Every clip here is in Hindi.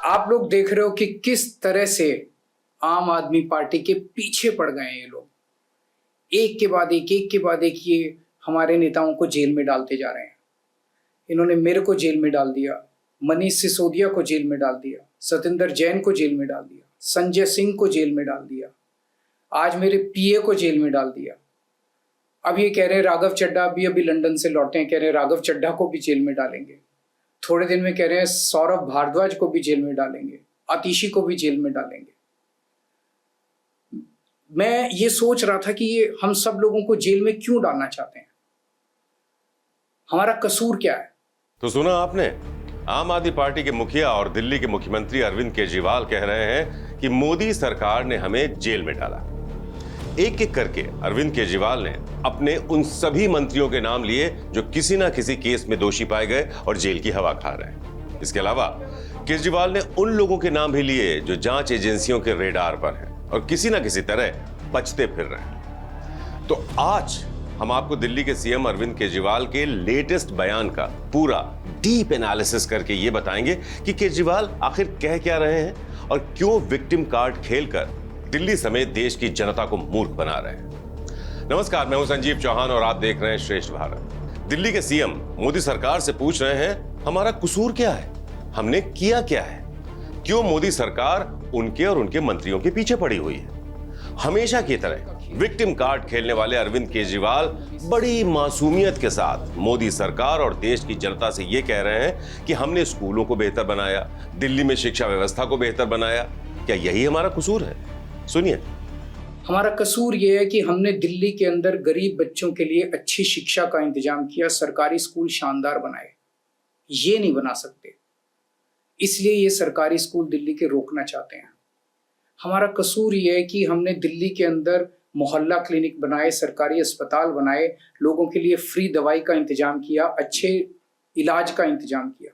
आप लोग देख रहे हो कि किस तरह से आम आदमी पार्टी के पीछे पड़ गए हैं ये लोग। एक के बाद एक ये हमारे नेताओं को जेल में डालते जा रहे हैं। इन्होंने मेरे को जेल में डाल दिया, मनीष सिसोदिया को जेल में डाल दिया, सतेंद्र जैन को जेल में डाल दिया, संजय सिंह को जेल में डाल दिया, आज मेरे पीए को जेल में डाल दिया। अब ये कह रहे हैं राघव चड्ढा अभी लंदन से लौटे हैं, कह रहे हैं राघव चड्ढा को भी जेल में डालेंगे। थोड़े दिन में कह रहे हैं सौरभ भारद्वाज को भी जेल में डालेंगे, आतिशी को भी जेल में डालेंगे। मैं ये सोच रहा था कि ये हम सब लोगों को जेल में क्यों डालना चाहते हैं, हमारा कसूर क्या है। तो सुना आपने, आम आदमी पार्टी के मुखिया और दिल्ली के मुख्यमंत्री अरविंद केजरीवाल कह रहे हैं कि मोदी सरकार ने हमें जेल में डाला। एक एक करके अरविंद केजरीवाल ने अपने उन सभी मंत्रियों के नाम लिए जो किसी ना किसी केस में दोषी पाए गए और जेल की हवा खा रहे हैं। इसके अलावा केजरीवाल ने उन लोगों के नाम भी लिए जो जांच एजेंसियों के रेडार पर हैं और किसी ना किसी तरह बचते फिर रहे हैं। तो आज हम आपको दिल्ली के सीएम अरविंद केजरीवाल के लेटेस्ट बयान का पूरा डीप एनालिसिस करके ये बताएंगे कि केजरीवाल आखिर कह क्या रहे हैं और क्यों विक्टिम कार्ड खेलकर दिल्ली समेत देश की जनता को मूर्ख बना रहे हैं। नमस्कार, मैं हूं संजीव चौहान और आप देख रहे हैं श्रेष्ठ भारत। दिल्ली के सीएम मोदी सरकार से पूछ रहे हैं हमारा कसूर क्या है, हमने किया क्या है, क्यों मोदी सरकार उनके और उनके मंत्रियों के पीछे पड़ी हुई है। हमेशा की तरह विक्टिम कार्ड खेलने वाले अरविंद केजरीवाल बड़ी मासूमियत के साथ मोदी सरकार और देश की जनता से यह कह रहे हैं कि हमने स्कूलों को बेहतर बनाया, दिल्ली में शिक्षा व्यवस्था को बेहतर बनाया। क्या यही हमारा कसूर है? सुनिए। हमारा कसूर यह है कि हमने दिल्ली के अंदर गरीब बच्चों के लिए अच्छी शिक्षा का इंतजाम किया, सरकारी स्कूल शानदार बनाए। ये नहीं बना सकते, इसलिए ये सरकारी स्कूल दिल्ली के रोकना चाहते हैं। हमारा कसूर यह है कि हमने दिल्ली के अंदर मोहल्ला क्लिनिक बनाए, सरकारी अस्पताल बनाए, लोगों के लिए फ्री दवाई का इंतजाम किया, अच्छे इलाज का इंतजाम किया।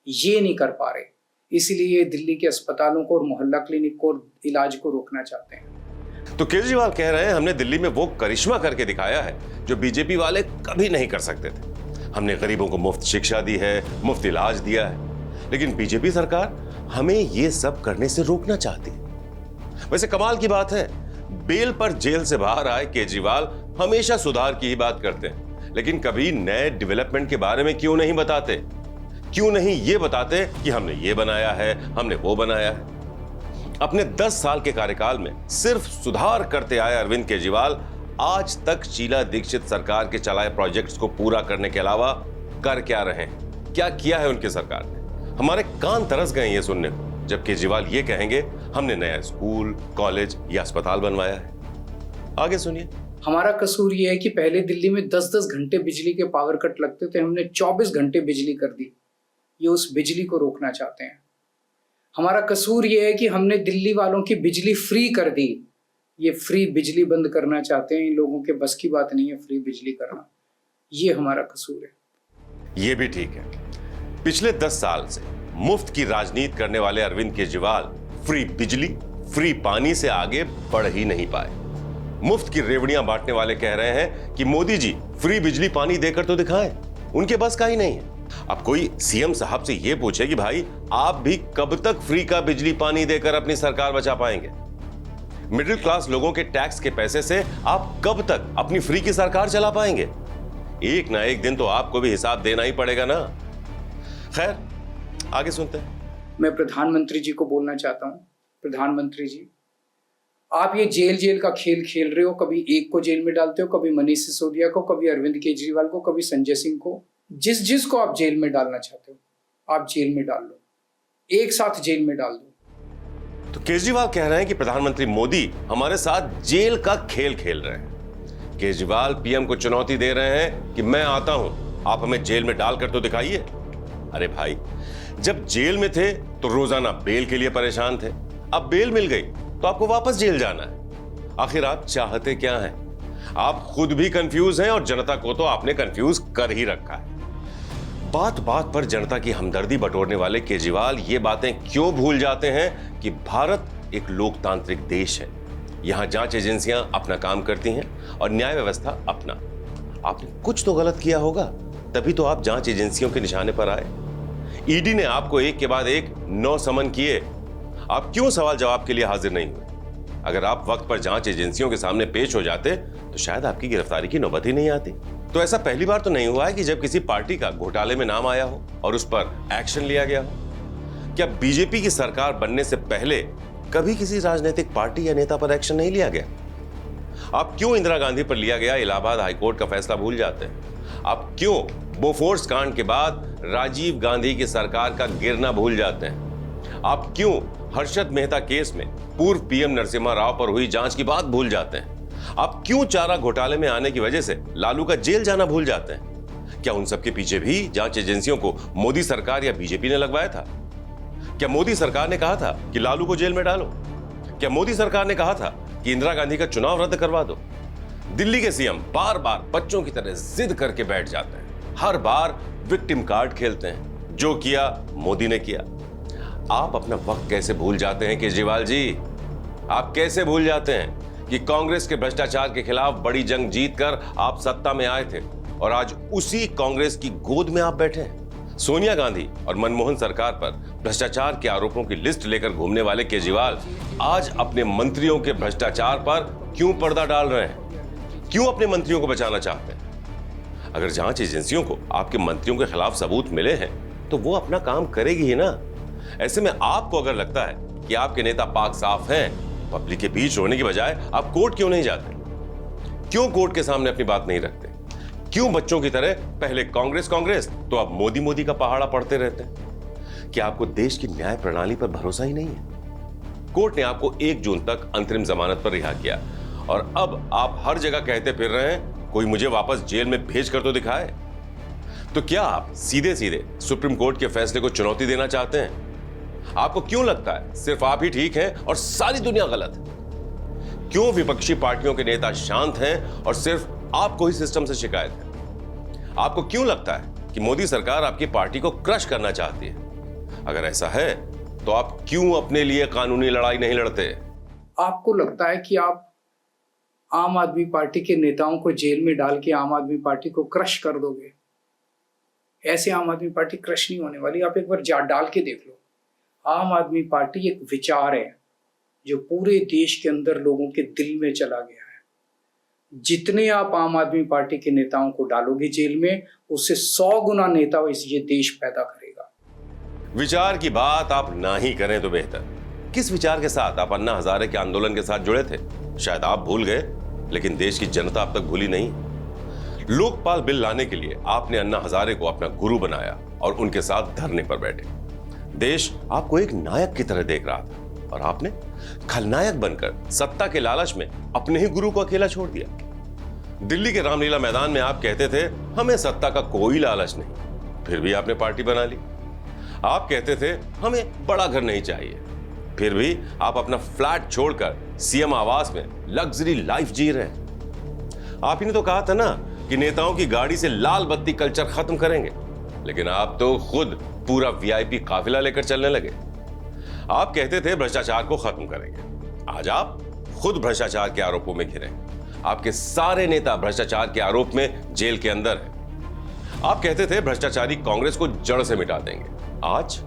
ये नहीं कर पा रहे, इसीलिए दिल्ली के अस्पतालों को और मोहल्ला क्लिनिक को और इलाज को रोकना चाहते हैं। तो केजरीवाल कह रहे हैं हमने दिल्ली में वो करिश्मा करके दिखाया है जो बीजेपी वाले कभी नहीं कर सकते थे। हमने गरीबों को मुफ्त शिक्षा दी है, मुफ्त इलाज दिया है, लेकिन बीजेपी सरकार हमें ये सब करने से रोकना चाहती है। वैसे कमाल की बात है, बेल पर जेल से बाहर आए केजरीवाल हमेशा सुधार की ही बात करते हैं, लेकिन कभी नए डेवलपमेंट के बारे में क्यों नहीं बताते? क्यों नहीं ये बताते कि हमने ये बनाया है, हमने वो बनाया है? अपने 10 साल के कार्यकाल में सिर्फ सुधार करते आए अरविंद केजरीवाल आज तक शीला दीक्षित सरकार के चलाए प्रोजेक्ट्स को पूरा करने के अलावा कर क्या रहे हैं? क्या किया है उनकी सरकार ने? हमारे कान तरस गए ये सुनने को जब केजरीवाल ये कहेंगे हमने नया स्कूल, कॉलेज या अस्पताल बनवाया है। आगे सुनिए। हमारा कसूर यह है कि पहले दिल्ली में 10-10 घंटे बिजली के पावर कट लगते थे, हमने 24 घंटे बिजली कर दी। ये उस बिजली को रोकना चाहते हैं। हमारा कसूर यह है कि हमने दिल्ली वालों की बिजली फ्री कर दी। ये फ्री बिजली बंद करना चाहते हैं। इन लोगों के बस की बात नहीं है फ्री बिजली करना। ये हमारा कसूर है। ये भी ठीक है, पिछले 10 साल से मुफ्त की राजनीति करने वाले अरविंद केजरीवाल फ्री बिजली, फ्री पानी से आगे बढ़ ही नहीं पाए। मुफ्त की रेवड़ियां बांटने वाले कह रहे हैं कि मोदी जी फ्री बिजली पानी देकर तो दिखाएं, उनके बस का ही नहीं है। अब कोई सीएम साहब से यह पूछे कि भाई आप भी कब तक फ्री का बिजली पानी देकर अपनी सरकार बचा पाएंगे? मिडिल क्लास लोगों के टैक्स के पैसे से आप कब तक अपनी फ्री की सरकार चला पाएंगे? एक ना एक दिन तो आपको भी हिसाब देना ही पड़ेगा ना। खैर, आगे सुनते हैं। मैं प्रधानमंत्री जी को बोलना चाहता हूं, प्रधानमंत्री जी, आप ये जेल का खेल खेल रहे हो। कभी एक को जेल में डालते हो, कभी मनीष सिसोदिया को, कभी अरविंद केजरीवाल को, कभी संजय सिंह को। जिस को आप जेल में डालना चाहते हो आप जेल में डाल लो, एक साथ जेल में डाल दो। तो केजरीवाल कह रहे हैं कि प्रधानमंत्री मोदी हमारे साथ जेल का खेल खेल रहे हैं। केजरीवाल पीएम को चुनौती दे रहे हैं कि मैं आता हूं, आप हमें जेल में डालकर तो दिखाइए। अरे भाई, जब जेल में थे तो रोजाना बेल के लिए परेशान थे, अब बेल मिल गई तो आपको वापस जेल जाना है। आखिर आप चाहते क्या हैं? आप खुद भी कंफ्यूज हैं और जनता को तो आपने कंफ्यूज कर ही रखा है। बात बात पर जनता की हमदर्दी बटोरने वाले केजरीवाल ये बातें क्यों भूल जाते हैं कि भारत एक लोकतांत्रिक देश है। यहां जांच एजेंसियां अपना काम करती हैं और न्याय व्यवस्था अपना। आपने कुछ तो गलत किया होगा, तभी तो आप जांच एजेंसियों के निशाने पर आए। ईडी ने आपको एक के बाद एक 9 समन किए, आप क्यों सवाल जवाब के लिए हाजिर नहीं हुए? अगर आप वक्त पर जांच एजेंसियों के सामने पेश हो जाते तो शायद आपकी गिरफ्तारी की नौबत ही नहीं आती। तो ऐसा पहली बार तो नहीं हुआ है कि जब किसी पार्टी का घोटाले में नाम आया हो और उस पर एक्शन लिया गया हो। क्या बीजेपी की सरकार बनने से पहले कभी किसी राजनीतिक पार्टी या नेता पर एक्शन नहीं लिया गया? आप क्यों इंदिरा गांधी पर लिया गया इलाहाबाद हाईकोर्ट का फैसला भूल जाते हैं? आप क्यों बोफोर्स कांड के बाद राजीव गांधी की सरकार का गिरना भूल जाते हैं? आप क्यों हर्षद मेहता केस में पूर्व पीएम नरसिम्हा राव पर हुई जांच की बात भूल जाते हैं? आप क्यों चारा घोटाले में आने की वजह से लालू का जेल जाना भूल जाते हैं? क्या उन सब के पीछे भी जांच एजेंसियों को मोदी सरकार या बीजेपी ने लगवाया था? क्या मोदी सरकार ने कहा था कि लालू को जेल में डालो? क्या मोदी सरकार ने कहा था कि इंदिरा गांधी का चुनाव रद्द करवा दो? दिल्ली के सीएम बार बार बच्चों की तरह जिद करके बैठ जाते हैं, हर बार विक्टिम कार्ड खेलते हैं। जो किया मोदी ने किया। आप अपना वक्त कैसे भूल जाते हैं केजरीवाल जी? आप कैसे भूल जाते हैं कि कांग्रेस के भ्रष्टाचार के खिलाफ बड़ी जंग जीतकर आप सत्ता में आए थे और आज उसी कांग्रेस की गोद में आप बैठे हैं? सोनिया गांधी और मनमोहन सरकार पर भ्रष्टाचार के आरोपों की लिस्ट लेकर घूमने वाले केजरीवाल आज अपने मंत्रियों के भ्रष्टाचार पर क्यों पर्दा डाल रहे हैं? क्यों अपने मंत्रियों को बचाना चाहते हैं? अगर जांच एजेंसियों को आपके मंत्रियों के खिलाफ सबूत मिले हैं तो वो अपना काम करेगी ही ना। ऐसे में आपको अगर लगता है कि आपके नेता पाक साफ हैं, पब्लिक के बीच रोने की बजाय आप कोर्ट क्यों नहीं जाते? क्यों कोर्ट के सामने अपनी बात नहीं रखते? क्यों बच्चों की तरह पहले कांग्रेस कांग्रेस तो अब मोदी मोदी का पहाड़ा पढ़ते रहते हैं? क्या आपको देश की न्याय प्रणाली पर भरोसा ही नहीं है? कोर्ट ने आपको 1 जून तक अंतरिम जमानत पर रिहा किया और अब आप हर जगह कहते फिर रहे हैं कोई मुझे वापस जेल में भेज कर तो दिखाए। तो क्या आप सीधे सीधे सुप्रीम कोर्ट के फैसले को चुनौती देना चाहते हैं? आपको क्यों लगता है सिर्फ आप ही ठीक हैं और सारी दुनिया गलत है? क्यों विपक्षी पार्टियों के नेता शांत हैं और सिर्फ आपको ही सिस्टम से शिकायत है? आपको क्यों लगता है कि मोदी सरकार आपकी पार्टी को क्रश करना चाहती है? अगर ऐसा है तो आप क्यों अपने लिए कानूनी लड़ाई नहीं लड़ते? आपको लगता है कि आप आम आदमी पार्टी के नेताओं को जेल में डाल के आम आदमी पार्टी को क्रश कर दोगे? ऐसे आम आदमी पार्टी क्रश नहीं होने वाली। आप एक बार डाल के देख लो। आम आदमी पार्टी एक विचार है जो पूरे देश के अंदर लोगों के दिल में चला गया है। जितने आप आम आदमी पार्टी के नेताओं को डालोगे जेल में, उससे 100 गुना नेता ये देश पैदा करेगा। विचार की बात आप ना ही करें तो बेहतर। किस विचार के साथ आप अन्ना हजारे के आंदोलन के साथ जुड़े थे? शायद आप भूल गए, लेकिन देश की जनता अब तक भूली नहीं। लोकपाल बिल लाने के लिए आपने अन्ना हजारे को अपना गुरु बनाया और उनके साथ धरने पर बैठे। देश आपको एक नायक की तरह देख रहा था और आपने खलनायक बनकर सत्ता के लालच में अपने ही गुरु को अकेला छोड़ दिया। दिल्ली के रामलीला मैदान में आप कहते थे हमें सत्ता का कोई लालच नहीं, फिर भी आपने पार्टी बना ली। आप कहते थे हमें बड़ा घर नहीं चाहिए, फिर भी आप अपना फ्लैट छोड़कर सीएम आवास में लग्जरी लाइफ जी रहे हैं। आप ही ने तो कहा था ना कि नेताओं की गाड़ी से लाल बत्ती कल्चर खत्म करेंगे, लेकिन आप तो खुद पूरा वीआईपी काफिला लेकर चलने लगे। आप कहते थे भ्रष्टाचार को खत्म करेंगे, आज आप खुद भ्रष्टाचार के आरोपों में घिरे। आपके सारे नेता भ्रष्टाचार के आरोप में जेल के अंदर हैं। आप कहते थे भ्रष्टाचारी कांग्रेस को जड़ से मिटा देंगे, आज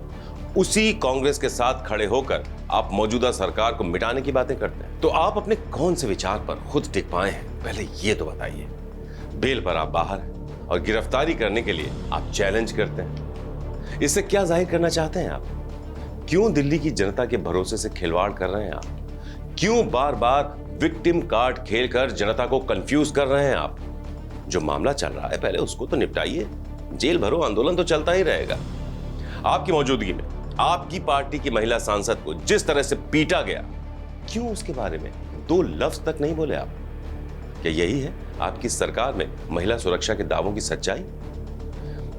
उसी कांग्रेस के साथ खड़े होकर आप मौजूदा सरकार को मिटाने की बातें करते हैं। तो आप अपने कौन से विचार पर खुद टिक पाए हैं, पहले ये तो बताइए। बेल पर आप बाहर हैं और गिरफ्तारी करने के लिए आप चैलेंज करते हैं। इससे क्या जाहिर करना चाहते हैं आप? क्यों दिल्ली की जनता के भरोसे से खिलवाड़ कर रहे हैं आप? क्यों बार बार विक्टिम कार्ड खेलकर जनता को कंफ्यूज कर रहे हैं आप? जो मामला चल रहा है पहले उसको तो निपटाइए। जेल भरो आंदोलन तो चलता ही रहेगा। आपकी मौजूदगी में आपकी पार्टी की महिला सांसद को जिस तरह से पीटा गया, क्यों उसके बारे में 2 लफ्ज तक नहीं बोले आप? क्या यही है आपकी सरकार में महिला सुरक्षा के दावों की सच्चाई?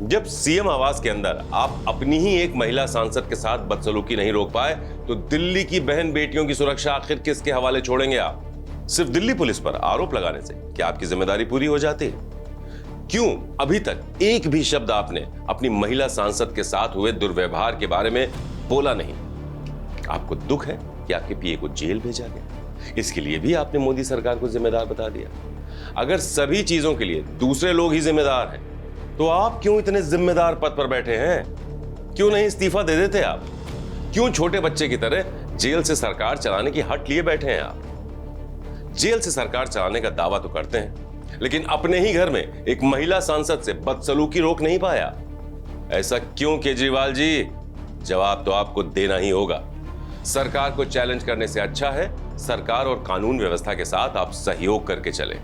जब सीएम आवास के अंदर आप अपनी ही एक महिला सांसद के साथ बदसलूकी नहीं रोक पाए, तो दिल्ली की बहन बेटियों की सुरक्षा आखिर किसके हवाले छोड़ेंगे आप? सिर्फ दिल्ली पुलिस पर आरोप लगाने से क्या आपकी जिम्मेदारी पूरी हो जाती है? क्यों अभी तक एक भी शब्द आपने अपनी महिला सांसद के साथ हुए दुर्व्यवहार के बारे में बोला नहीं? आपको दुख है कि आपके पीए को जेल भेजा गया, इसके लिए भी आपने मोदी सरकार को जिम्मेदार बता दिया। अगर सभी चीजों के लिए दूसरे लोग ही जिम्मेदार हैं, तो आप क्यों इतने जिम्मेदार पद पर बैठे हैं? क्यों नहीं इस्तीफा दे देते आप? क्यों छोटे बच्चे की तरह जेल से सरकार चलाने की हट लिए बैठे हैं आप? जेल से सरकार चलाने का दावा तो करते हैं, लेकिन अपने ही घर में एक महिला सांसद से बदसलूकी रोक नहीं पाया। ऐसा क्यों केजरीवाल जी? जवाब तो आपको देना ही होगा। सरकार को चैलेंज करने से अच्छा है सरकार और कानून व्यवस्था के साथ आप सहयोग करके चले।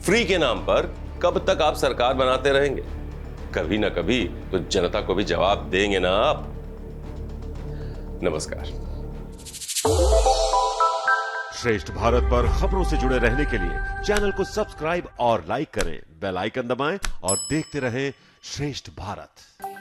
फ्री के नाम पर कब तक आप सरकार बनाते रहेंगे? कभी ना कभी तो जनता को भी जवाब देंगे ना आप। नमस्कार। श्रेष्ठ भारत पर खबरों से जुड़े रहने के लिए चैनल को सब्सक्राइब और लाइक करें, बेल आइकन दबाएं और देखते रहें श्रेष्ठ भारत।